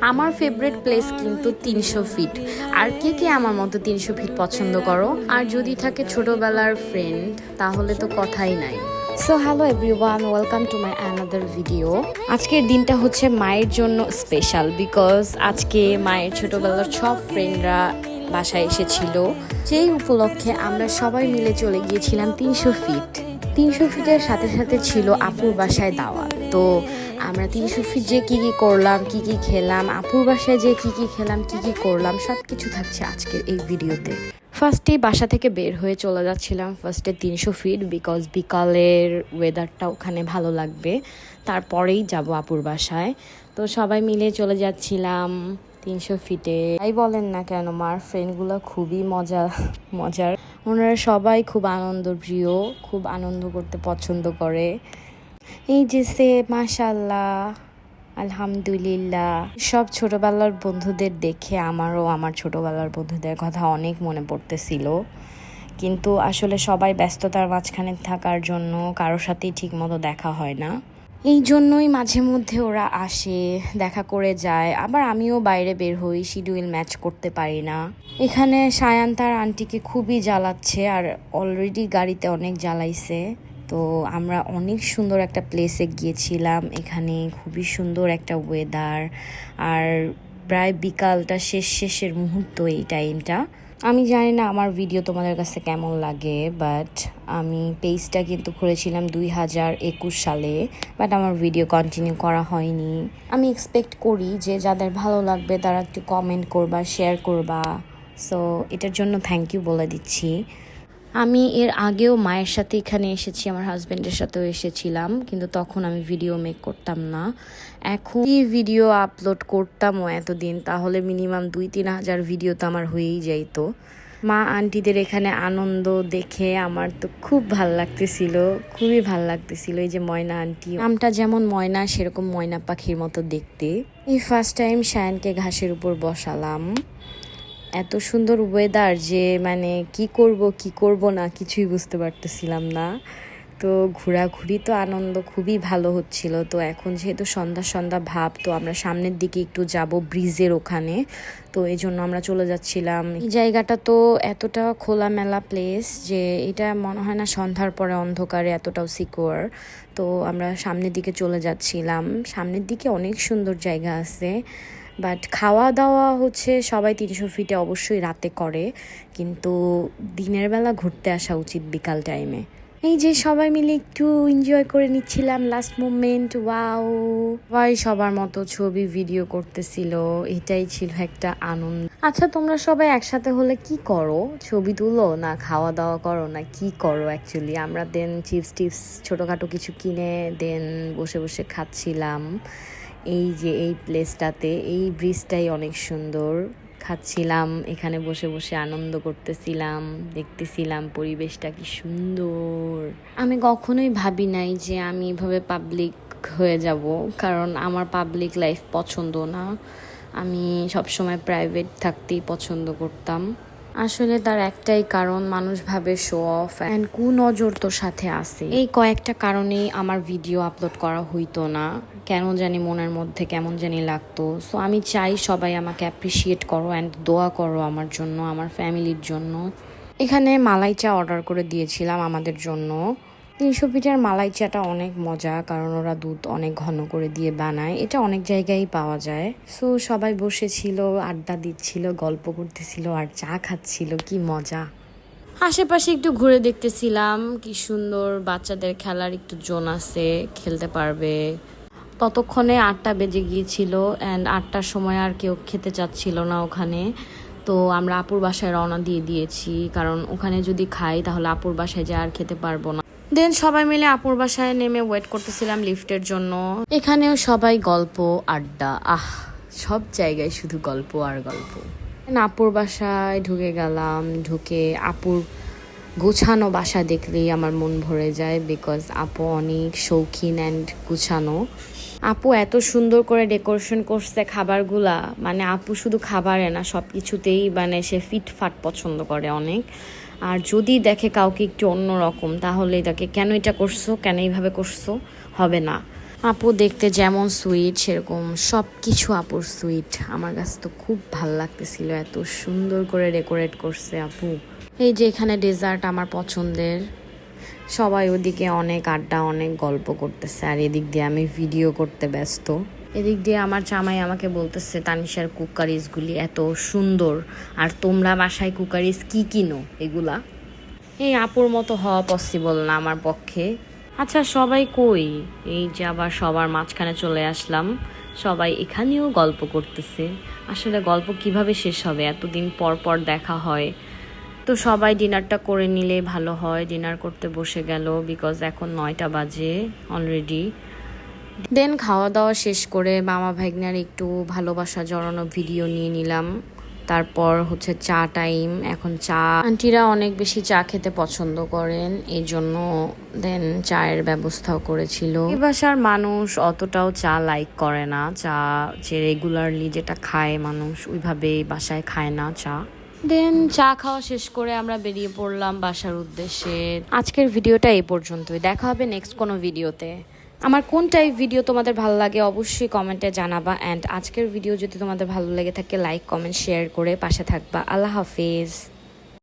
আমার favourite place কিন্তু ৩০০ fit. আর কে কে আমার মতো ৩০০ ফিট পছন্দ করো? আর যদি থাকে ছোটবেলার ফ্রেন্ড, তাহলে তো কথাই নাই। So hello everyone, welcome to my another video. আজকের দিনটা হচ্ছে মায়ের জন্য স্পেশাল, বিকজ আজকে মায়ের ছোটবেলার সব ফ্রেন্ডরা বাসায় এসেছিল। যেই উপলক্ষে আমরা সবাই মিলে চলে গিয়েছিলাম ৩০০ ফিট। ৩০০ ফিটের সাথে সাথে ছিল আপুর বাসায় দাওয়াত। তো আমরা ৩০০ ফিট যে কী কী করলাম, কী কী খেলাম, আপুর বাসায় যে কী কী খেলাম, কী কী করলাম, সব কিছু থাকছে আজকের এই ভিডিওতে। ফার্স্টেই বাসা থেকে বের হয়ে চলে যাচ্ছিলাম ফার্স্টে ৩০০ ফিট, বিকজ বিকালের ওয়েদারটা ওখানে ভালো লাগবে। তারপরেই যাব আপুর বাসায়। তো সবাই মিলে চলে যাচ্ছিলাম ৩০০ ফিটে। তাই বলেন না কেন, মার ফ্রেন্ডগুলো খুবই মজার। ওনারা সবাই খুব আনন্দপ্রিয়, খুব আনন্দ করতে পছন্দ করে। এই যে সে মাশাল্লাহ, আলহামদুলিল্লাহ। সব ছোটবেলার বন্ধুদের দেখে আমারও আমার ছোটবেলার বন্ধুদের কথা অনেক মনে পড়তেছিল, কিন্তু আসলে সবাই ব্যস্ততার মাঝখানে থাকার জন্য কারোর সাথেই ঠিক মতো দেখা হয় না। এই জন্যই মাঝে মধ্যে ওরা আসে, দেখা করে যায়, আবার আমিও বাইরে বের হই, শিডিউল ম্যাচ করতে পারি না। এখানে সায়ান তার আন্টিকে খুবই জ্বালাচ্ছে, আর অলরেডি গাড়িতে অনেক জ্বালাইছে। তো আমরা অনেক সুন্দর একটা প্লেসে গিয়েছিলাম। এখানে খুবই সুন্দর একটা ওয়েদার, আর প্রায় বিকালটা শেষের মুহূর্ত এই টাইমটা। আমি জানি না আমার ভিডিও তোমাদের কাছে কেমন লাগে, বাট আমি পেজটা কিন্তু খুলেছিলাম 2021 সালে, বাট আমার ভিডিও কন্টিনিউ করা হয়নি। আমি এক্সপেক্ট করি যে যাদের ভালো লাগবে তারা একটু কমেন্ট করবা, শেয়ার করবা। সো এটার জন্য থ্যাংক ইউ বলে দিচ্ছি। আমি এর আগেও মায়ের সাথে এখানে এসেছি, আমার হাজব্যান্ডের সাথেও এসেছিলাম, কিন্তু তখন আমি ভিডিও মেক করতাম না। এখন কি ভিডিও আপলোড করতামও এতদিন, তাহলে মিনিমাম 2-3 হাজার ভিডিও তো আমার হয়েই যাইতো। মা আন্টিদের এখানে আনন্দ দেখে আমার তো খুব ভাল লাগতেছিল, খুবই ভাল লাগতেছিল। এই যে ময়না আন্টি, নামটা যেমন ময়না, সেরকম ময়না পাখির মতো দেখতে। এই ফার্স্ট টাইম শায়ানকে ঘাসের উপর বসালাম। এত সুন্দর ওয়েদার যে মানে কি করব না কিছুই বুঝতে পারতেছিলাম না। তো ঘোরাঘুরি তো আনন্দ খুবই ভালো হচ্ছিল। তো এখন যেহেতু সন্ধ্যা ভাব, তো আমরা সামনের দিকে একটু যাব ব্রিজের ওখানে। তো এই জন্য আমরা চলে যাচ্ছিলাম। এই জায়গাটা তো এতটা খোলামেলা প্লেস যে এটা মনে হয় না সন্ধ্যার পরে অন্ধকারে এতটাও সিকিউর। তো আমরা সামনের দিকে চলে যাচ্ছিলাম। সামনের দিকে অনেক সুন্দর জায়গা আছে, বাট খাওয়া দাওয়া হচ্ছে সবাই ৩০০ ফিটে অবশ্যই রাতে করে, কিন্তু দিনের বেলা ঘুরতে আসা উচিত বিকাল টাইমে। এই যে সবাই মিলে একটু এনজয় করে নিচ্ছিলাম লাস্ট মোমেন্ট। ওয়াও, সবাই সবার মতো ছবি ভিডিও করতেছিল, এটাই ছিল একটা আনন্দ। আচ্ছা, তোমরা সবাই একসাথে হলে কি করো? ছবি তুলো না খাওয়া দাওয়া করো না কি করো অ্যাকচুয়ালি? আমরা দেন চিপস ছোটোখাটো কিছু কিনে দেন বসে বসে খাচ্ছিলাম। এই যে এই প্লেসটাতে, এই ব্রিজটাই অনেক সুন্দর। খাচ্ছিলাম এখানে বসে বসে, আনন্দ করতেছিলাম, দেখতেছিলাম পরিবেশটা কি সুন্দর। আমি কখনোই ভাবি নাই যে আমি এভাবে পাবলিক হয়ে যাব, কারণ আমার পাবলিক লাইফ পছন্দ না। আমি সবসময় প্রাইভেট থাকতেই পছন্দ করতাম। আসলে তার একটাই কারণ, মানুষ ভাবে শো অফ অ্যান্ড কুনজর তোর সাথে আছে। এই কয়েকটা কারণেই আমার ভিডিও আপলোড করা হইতো না, কেন জানি মনের মধ্যে কেমন জানি লাগতো। সো আমি চাই সবাই আমাকে অ্যাপ্রিসিয়েট করো অ্যান্ড দোয়া করো আমার জন্য, আমার ফ্যামিলির জন্য। এখানে মালাই চা অর্ডার করে দিয়েছিলাম আমাদের জন্য। ৩০০ ফিটের মালাই চাটা অনেক মজা, কারণ ওরা দুধ অনেক ঘন করে দিয়ে বানায়। এটা অনেক জায়গায় পাওয়া যায়। সো সবাই বসেছিল, আড্ডা দিচ্ছিল, গল্প করতেছিল আর চা খাচ্ছিল, কি মজা। আশেপাশে একটু ঘুরে দেখতেছিলাম, কি সুন্দর বাচ্চাদের খেলার একটু জোন আছে, খেলতে পারবে। ততক্ষণে 8টা বেজে গিয়েছিল, অ্যান্ড 8টার সময় আর কেউ খেতে চাচ্ছিল না ওখানে। তো আমরা আপুর বাসায় রওনা দিয়ে দিয়েছি, কারণ ওখানে যদি খাই তাহলে আপুর বাসায় যা আর খেতে পারবো না। দেন সবাই মিলে আপুর বাসায় নেমে ওয়েট করতেছিলাম লিফটের জন্য। এখানেও সবাই গল্প আড্ডা, সব জায়গায় শুধু গল্প আর গল্প। আপুর বাসায় ঢুকে গেলাম। ঢুকে আপুর গোছানো বাসা দেখলেই আমার মন ভরে যায়, বিকজ আপু অনেক শৌখিন অ্যান্ড গুছানো। আপু এত সুন্দর করে ডেকোরেশন করছে খাবারগুলা, মানে আপু শুধু খাবারে না সব কিছুতেই মানে সে ফিটফাট পছন্দ করে অনেক। আর যদি দেখে কাউকে একটু অন্যরকম, তাহলে তাকে কেন এটা করছো, কেন এইভাবে করছো, হবে না। আপু দেখতে যেমন সুইট সেরকম সব কিছু আপুর সুইট। আমার কাছে তো খুব ভাল লাগতেছিল, এত সুন্দর করে ডেকোরেট করছে আপু। এই যে এখানে ডেজার্ট আমার পছন্দের। সবাই ওদিকে অনেক আড্ডা অনেক গল্প করতেছে আর এদিক দিয়ে আমি ভিডিও করতে ব্যস্ত। এদিক দিয়ে আমার জামাই আমাকে বলতেছে তানিশার কুকারিজগুলি এত সুন্দর, আর তোমরা বাসায় কুকারিজ কি কিনো এগুলা? এই আপুর মতো হওয়া পসিবল না আমার পক্ষে। আচ্ছা সবাই কই? এই যে আবার সবার মাঝখানে চলে আসলাম। সবাই এখানেও গল্প করতেছে। আসলে গল্প কিভাবে শেষ হবে, এতদিন পর পর দেখা হয়। তো সবাই ডিনারটা করে নিলে ভালো হয়। ডিনার করতে বসে গেল, বিকজ এখন 9টা বাজে অলরেডি। দেন খাওয়া দাওয়া শেষ করে মামা ভাগ্নার একটু ভালোবাসা জড়ানো ভিডিও নিয়ে নিলাম। তারপর হচ্ছে চা টাইম। এখন চা, আন্টিরা অনেক বেশি চা খেতে পছন্দ করেন, এই জন্য দেন চায়ের ব্যবস্থাও করেছিল। এই বাসার মানুষ অতটাও চা লাইক করে না। চা যে রেগুলারলি যেটা খায় মানুষ, ওইভাবে বাসায় খায় না চা। দেন চা খাওয়া শেষ করে আমরা বেরিয়ে পড়লাম বাসার উদ্দেশ্যে। আজকের ভিডিওটা এই পর্যন্তই, দেখা হবে নেক্সট কোনো ভিডিওতে। আমার কোন টাইপ ভিডিও তোমাদের ভালো লাগে অবশ্যই কমেন্টে জানাবা। অ্যান্ড আজকের ভিডিও যদি তোমাদের ভালো লেগে থাকে লাইক কমেন্ট শেয়ার করে পাশে থাকবা। আল্লাহ হাফেজ।